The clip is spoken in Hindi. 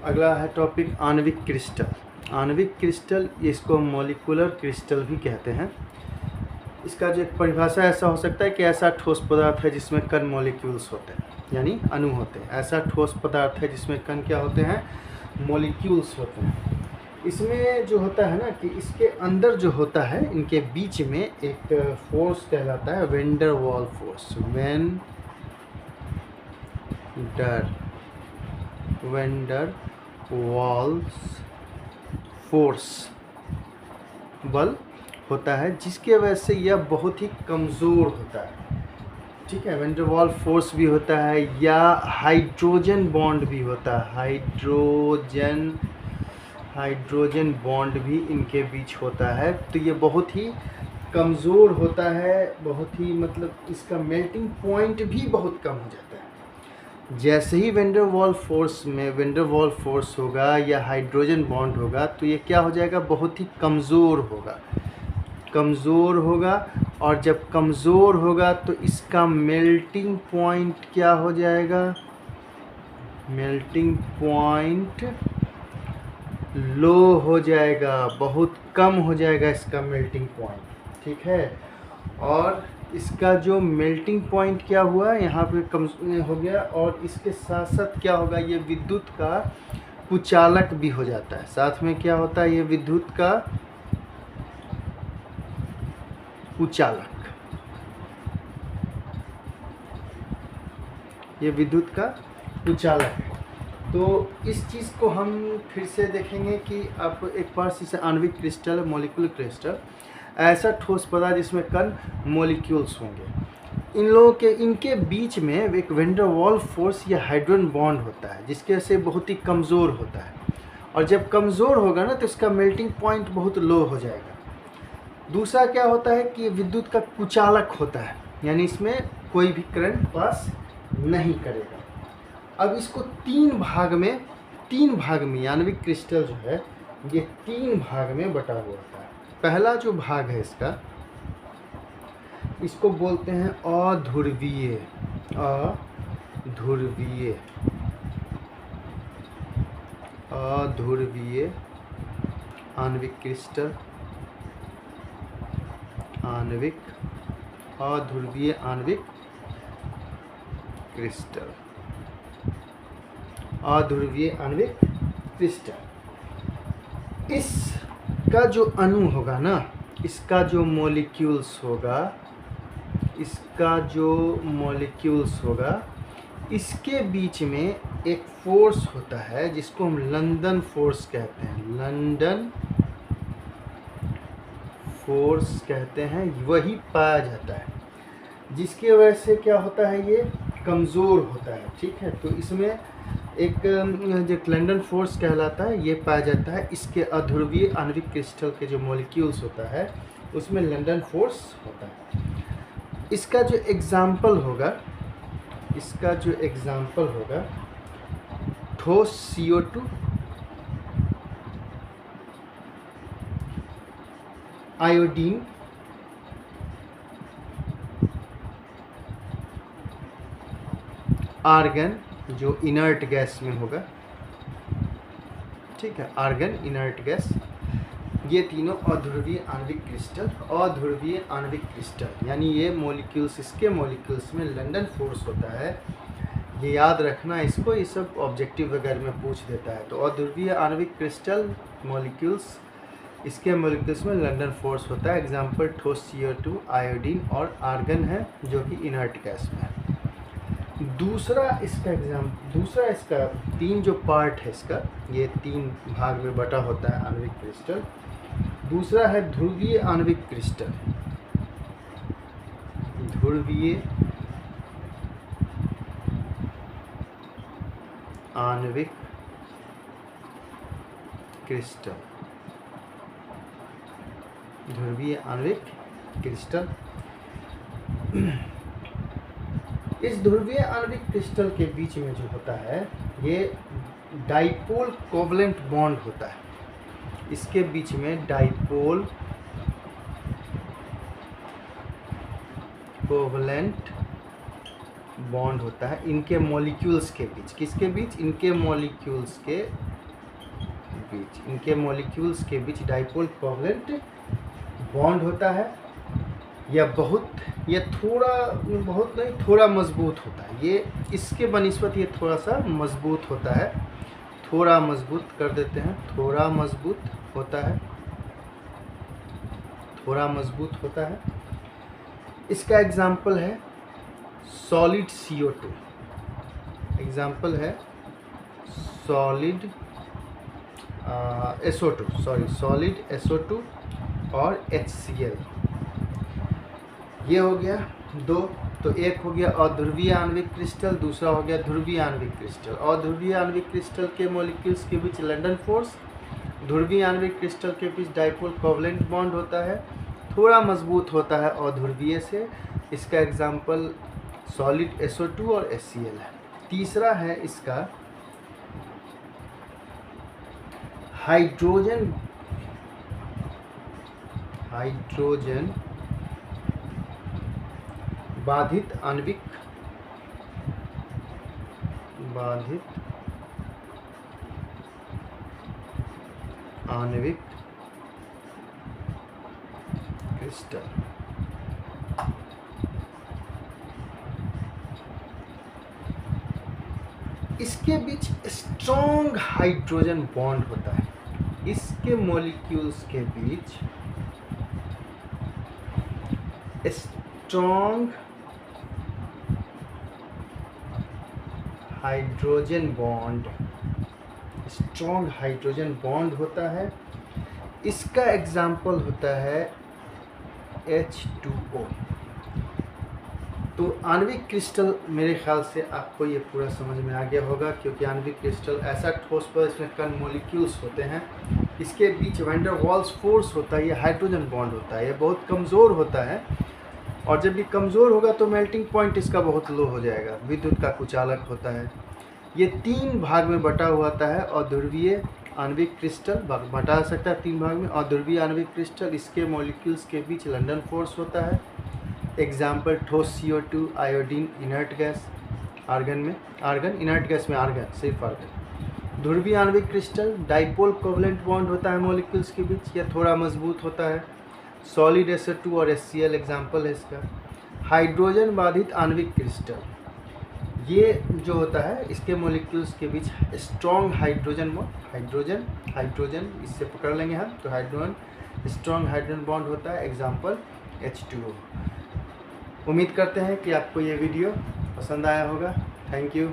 अगला है टॉपिक आणविक क्रिस्टल। आणविक क्रिस्टल, इसको मॉलिक्यूलर क्रिस्टल भी कहते हैं। इसका जो परिभाषा ऐसा हो सकता है कि ऐसा ठोस पदार्थ है जिसमें कण मॉलिक्यूल्स होते हैं, यानी अणु होते हैं। ऐसा ठोस पदार्थ है जिसमें कण क्या होते हैं, मॉलिक्यूल्स होते हैं। इसमें जो होता है ना कि इसके अंदर जो होता है, इनके बीच में एक फोर्स कहलाता है van der Waal force. Van der Waals force बल होता है, जिसके वजह से यह बहुत ही कमज़ोर होता है। ठीक है, वैन डर वाल फोर्स भी होता है या हाइड्रोजन बॉन्ड भी होता है। हाइड्रोजन बॉन्ड भी इनके बीच होता है। तो ये बहुत ही कमज़ोर होता है, बहुत ही मतलब इसका मेल्टिंग पॉइंट भी बहुत कम हो जाता है। जैसे ही वैन डर वाल फोर्स में वैन डर वाल फोर्स होगा या हाइड्रोजन बॉन्ड होगा तो ये क्या हो जाएगा, बहुत ही कमज़ोर होगा। और जब कमज़ोर होगा तो इसका मेल्टिंग पॉइंट क्या हो जाएगा, मेल्टिंग पॉइंट लो हो जाएगा, बहुत कम हो जाएगा इसका मेल्टिंग पॉइंट। ठीक है, और इसका जो मेल्टिंग पॉइंट क्या हुआ यहाँ पे कम हो गया, और इसके साथ साथ क्या होगा, ये विद्युत का कुचालक भी हो जाता है। साथ में क्या होता है, ये विद्युत का कुचालक, ये विद्युत का कुचालक है। तो इस चीज़ को हम फिर से देखेंगे कि आप एक बार से आणविक क्रिस्टल, मॉलिक्यूलर क्रिस्टल, ऐसा ठोस पदार्थ जिसमें कण मॉलिक्यूल्स होंगे। इन लोगों के इनके बीच में एक वैन डर वाल फोर्स या हाइड्रोजन बॉन्ड होता है, जिसके वजह से बहुत ही कमज़ोर होता है। और जब कमज़ोर होगा ना तो इसका मेल्टिंग पॉइंट बहुत लो हो जाएगा। दूसरा क्या होता है कि विद्युत का कुचालक होता है, यानी इसमें कोई भी करंट पास नहीं करेगा। अब इसको तीन भाग में आणविक क्रिस्टल जो है ये तीन भाग में बटा हुआ होता है। पहला जो भाग है इसका, इसको बोलते हैं अध्रुवीय आणविक क्रिस्टल, अध्रुवीय आणविक क्रिस्टल। इसका जो अणु होगा ना, इसका जो मॉलिक्यूल्स होगा, इसके बीच में एक फोर्स होता है जिसको हम लंदन फोर्स कहते हैं। वही पाया जाता है, जिसकी वजह से क्या होता है, ये कमज़ोर होता है। ठीक है, तो इसमें एक जो लंदन फोर्स कहलाता है ये पाया जाता है। इसके अध्रुवीय आणविक क्रिस्टल के जो मॉलिक्यूल्स होता है उसमें लंदन फोर्स होता है। इसका जो एग्जाम्पल होगा ठोस CO2, आयोडीन, आर्गन जो इनर्ट गैस में होगा। ठीक है, आर्गन इनर्ट गैस, ये तीनों अध्रुवीय आणविक क्रिस्टल, यानी ये मॉलिक्यूल्स, इसके मॉलिक्यूल्स में लंदन फोर्स होता है। ये याद रखना इसको, ये सब ऑब्जेक्टिव वगैरह में पूछ देता है। तो अध्रुवीय आणविक क्रिस्टल मॉलिक्यूल्स, इसके मॉलिक्यूल्स में लंदन फोर्स होता है। एग्जाम्पल ठोस CO2, आयोडीन और आर्गन है जो कि इनर्ट गैस में है। दूसरा इसका तीन जो पार्ट है इसका, ये तीन भाग में बटा होता है आणविक क्रिस्टल। दूसरा है ध्रुवीय आणविक क्रिस्टल, ध्रुवीय आणविक क्रिस्टल। इस ध्रुवीय आणविक क्रिस्टल के बीच में जो होता है ये डाइपोल कोवलेंट बॉन्ड होता है। इसके बीच में डाइपोल कोवलेंट बॉन्ड होता है इनके मॉलिक्यूल्स के बीच। किसके बीच? इनके मॉलिक्यूल्स के बीच। इनके मॉलिक्यूल्स के बीच डाइपोल कोवलेंट बॉन्ड होता है। यह थोड़ा मजबूत होता है। ये इसके बनिस्बत ये थोड़ा सा मजबूत होता है। थोड़ा मजबूत कर देते हैं, थोड़ा मजबूत होता है, थोड़ा मजबूत होता है। इसका एग्जाम्पल है सॉलिड CO2। एग्जाम्पल है सॉलिड सॉलिड SO2 और HCl। ये हो गया दो। तो एक हो गया अध्रुवीय आणविक क्रिस्टल, दूसरा हो गया ध्रुवीय आणविक क्रिस्टल। अध्रुवीय आणविक क्रिस्टल के मॉलिक्यूल्स के बीच लंदन फोर्स, ध्रुवीय आणविक क्रिस्टल के बीच डाइपोल कोवलेंट बॉन्ड होता है, थोड़ा मजबूत होता है अध्रुवीय से। इसका एग्जाम्पल सॉलिड SO2 और HCl है। तीसरा है इसका हाइड्रोजन बाधित आणविक क्रिस्टल। इसके बीच स्ट्रॉन्ग हाइड्रोजन बॉन्ड होता है। इसके मॉलिक्यूल्स के बीच स्ट्रॉन्ग हाइड्रोजन बॉन्ड होता है। इसका एग्जाम्पल होता है H2O। तो आणविक क्रिस्टल मेरे ख्याल से आपको ये पूरा समझ में आ गया होगा, क्योंकि आणविक क्रिस्टल ऐसा ठोस पर इसमें कण मॉलिक्यूल्स होते हैं, इसके बीच वैन डर वाल्स फोर्स होता है, ये हाइड्रोजन बॉन्ड होता है, ये बहुत कमज़ोर होता है। और जब ये कमज़ोर होगा तो मेल्टिंग पॉइंट इसका बहुत लो हो जाएगा, विद्युत का कुचालक होता है। ये 3 भाग में बटा हुआ होता है। अध्रुवीय आणविक क्रिस्टल बटा सकता है 3 भाग में। अध्रुवीय आणविक क्रिस्टल, इसके मॉलिक्यूल्स के बीच लंदन फोर्स होता है। एग्जाम्पल ठोस CO2, iodine, inert gas, argon inert gas में आर्गन, सिर्फ आर्गन। ध्रुवीय आणविक क्रिस्टल, डाइपोल कोवलेंट बॉन्ड होता है मॉलिक्यूल्स के बीच, यह थोड़ा मजबूत होता है। सॉलिड SO2 और HCl एग्जाम्पल है इसका। हाइड्रोजन बाधित आणविक क्रिस्टल, ये जो होता है इसके मॉलिक्यूल्स के बीच स्ट्रॉन्ग हाइड्रोजन इससे पकड़ लेंगे हम, तो स्ट्रॉन्ग हाइड्रोजन बॉन्ड होता है। Example H2O। उम्मीद करते हैं कि आपको ये वीडियो पसंद आया होगा। Thank you.